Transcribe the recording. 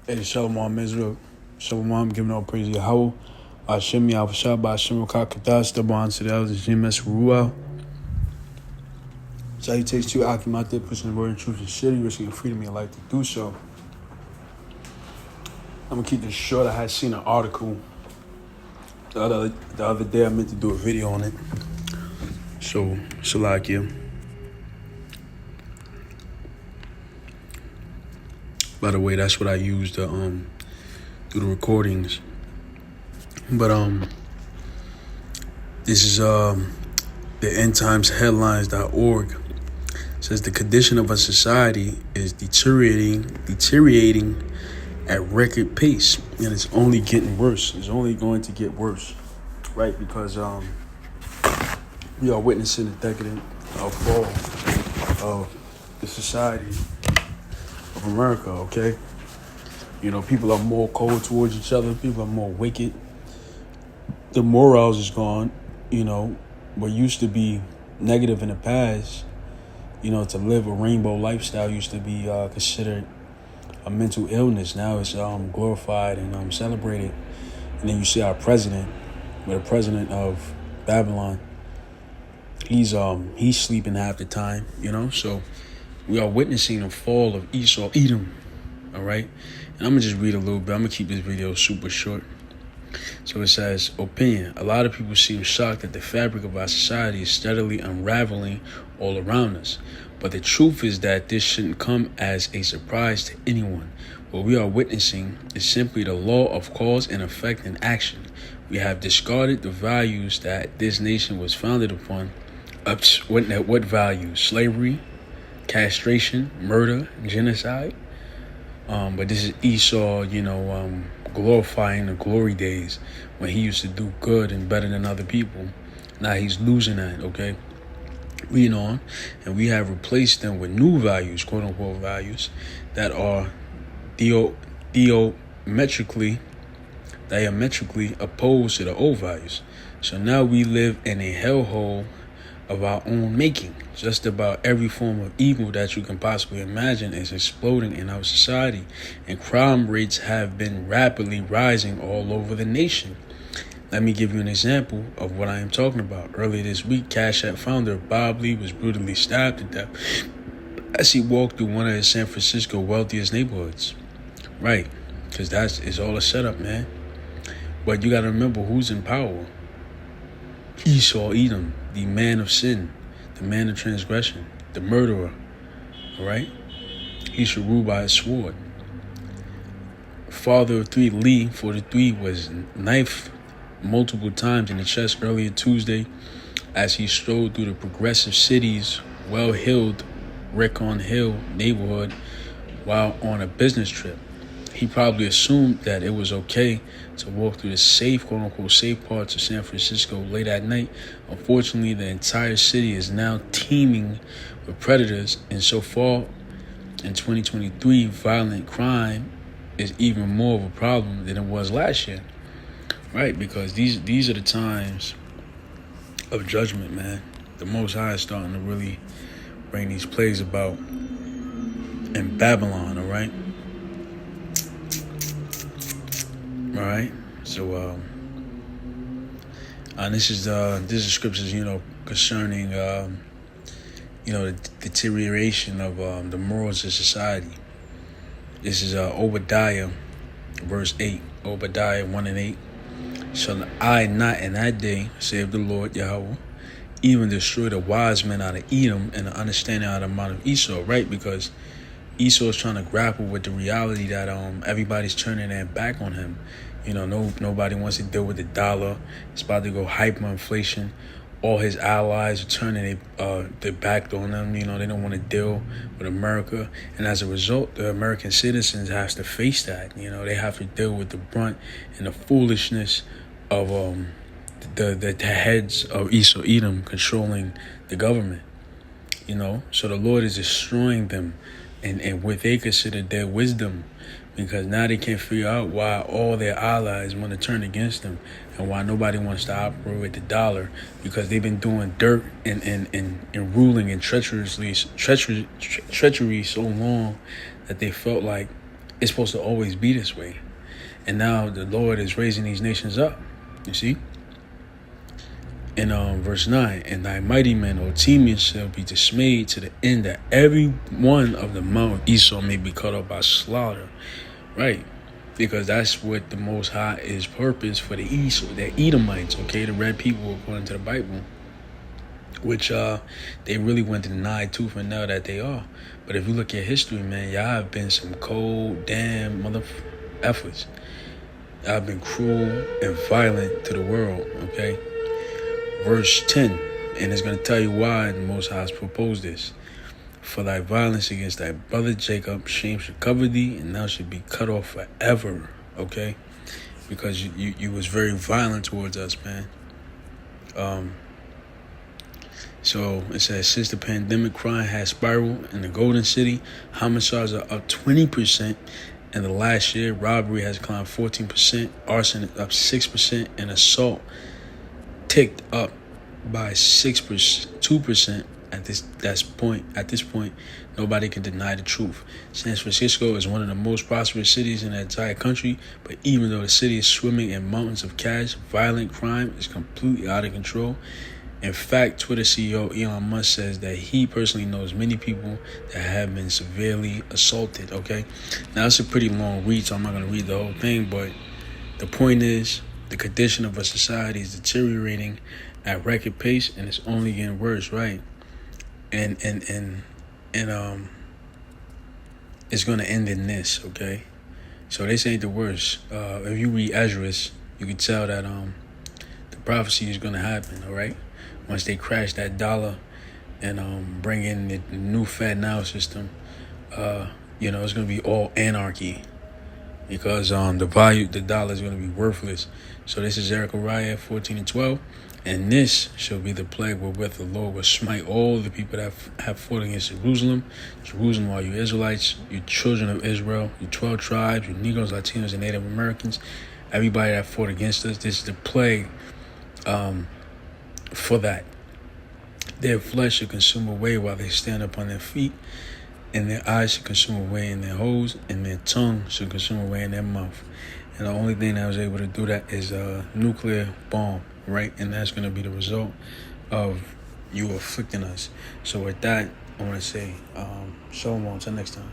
Hey, Shalom Israel. Shalom, giving all praise to Yahweh. Hashem Yahushua, Hashem Kakadash, the Bon Sidel, the GMS Ruel. Salutations to you, Akim out there, pushing the word of truth and shit. Risking your freedom and your life to do so. I'm gonna keep this short. I had seen an article the other day. I meant to do a video on it. So, Shalakia. By the way, that's what I used to do the recordings. But this is the endtimesheadlines.org. It says the condition of a society is deteriorating at record pace, and it's only getting worse. It's only going to get worse, right? Because we are witnessing the decadent fall of the society of America. Okay, you know, people are more cold towards each other. People are more wicked. The morals is gone. You know, what used to be negative in the past, you know, to live a rainbow lifestyle used to be considered a mental illness. Now it's glorified and celebrated. And then you see our president, the president of Babylon, he's sleeping half the time, you know. So we are witnessing the fall of Esau, Edom. All right, and I'm gonna just read a little bit. I'm gonna keep this video super short. So it says, opinion. A lot of people seem shocked that the fabric of our society is steadily unraveling all around us. But the truth is that this shouldn't come as a surprise to anyone. What we are witnessing is simply the law of cause and effect in action. We have discarded the values that this nation was founded upon. What values? Slavery, castration, murder, genocide. But this is Esau, you know, glorifying the glory days when he used to do good and better than other people. Now he's losing that, okay? Reading on, and we have replaced them with new values, quote unquote values, that are diametrically opposed to the old values. So now we live in a hellhole of our own making. Just about every form of evil that you can possibly imagine is exploding in our society, and crime rates have been rapidly rising all over the nation. Let me give you an example of what I am talking about. Earlier this week, Cash App founder Bob Lee was brutally stabbed to death as he walked through one of his San Francisco wealthiest neighborhoods. Right, because it's all a setup, man. But you got to remember who's in power. Esau, Edom, the man of sin, the man of transgression, the murderer, all right? He should rule by his sword. Father of three, Lee, 43, was knifed multiple times in the chest earlier Tuesday as he strolled through the progressive city's well-heeled Recon Hill neighborhood while on a business trip. He probably assumed that it was okay to walk through the safe, quote-unquote, safe parts of San Francisco late at night. Unfortunately, the entire city is now teeming with predators, and so far in 2023, violent crime is even more of a problem than it was last year, right? Because these are the times of judgment, man. The Most High is starting to really bring these plagues about in Babylon, all right? All right, so this is scriptures, you know, concerning the deterioration of the morals of society. This is Obadiah, verse 8. Obadiah 1 and 8. Shall I not in that day, save the Lord Yahweh, even destroy the wise men out of Edom and the understanding out of Mount of Esau, right? Because Esau is trying to grapple with the reality that everybody's turning their back on him. You know, nobody wants to deal with the dollar. It's about to go hyperinflation. All his allies are turning their back on them. You know, they don't want to deal with America. And as a result, the American citizens have to face that. You know, they have to deal with the brunt and the foolishness of the heads of Esau, Edom controlling the government. You know, so the Lord is destroying them and what they consider their wisdom, because now they can't figure out why all their allies want to turn against them and why nobody wants to operate with the dollar, because they've been doing dirt and ruling and treachery so long that they felt like It's supposed to always be this way. And now the Lord is raising these nations up. You see? In verse 9, and thy mighty men, O Timon, shall be dismayed to the end that every one of the mount of Esau may be cut off by slaughter. Right? Because that's what the Most High is purpose for the Esau, the Edomites, okay? The red people, according to the Bible. Which they really want to deny tooth and nail that they are. But if you look at history, man, y'all have been some cold, damn mother efforts. Y'all have been cruel and violent to the world, okay? Verse 10, and it's going to tell you why the Most High has proposed this. For thy violence against thy brother Jacob, shame should cover thee, and thou should be cut off forever, okay? Because you was very violent towards us, man. So it says, since the pandemic, crime has spiraled in the Golden City. Homicides are up 20%. In the last year, robbery has climbed 14%, arson is up 6%, and assault ticked up by 2%. At this point, nobody can deny the truth. San Francisco is one of the most prosperous cities in the entire country, but even though the city is swimming in mountains of cash, violent crime is completely out of control. In fact, Twitter CEO Elon Musk says that he personally knows many people that have been severely assaulted, okay? Now, it's a pretty long read, so I'm not going to read the whole thing, but the point is, the condition of our society is deteriorating at record pace, and it's only getting worse, right? And it's going to end in this, okay? So this ain't the worst. If you read Esdras, you can tell that the prophecy is going to happen, all right? Once they crash that dollar and bring in the new Fed Now system, it's going to be all anarchy because the dollar is going to be worthless. So this is Zechariah 14:12, and this shall be the plague wherewith the Lord will smite all the people that have fought against Jerusalem. Jerusalem, all you Israelites, you children of Israel, you 12 tribes, you Negroes, Latinos, and Native Americans, everybody that fought against us. This is the plague. For that, their flesh should consume away while they stand up on their feet, and their eyes should consume away in their holes, and their tongue should consume away in their mouth. And the only thing that was able to do that is a nuclear bomb, right? And that's going to be the result of you afflicting us. So with that, I want to say, shalom, until next time.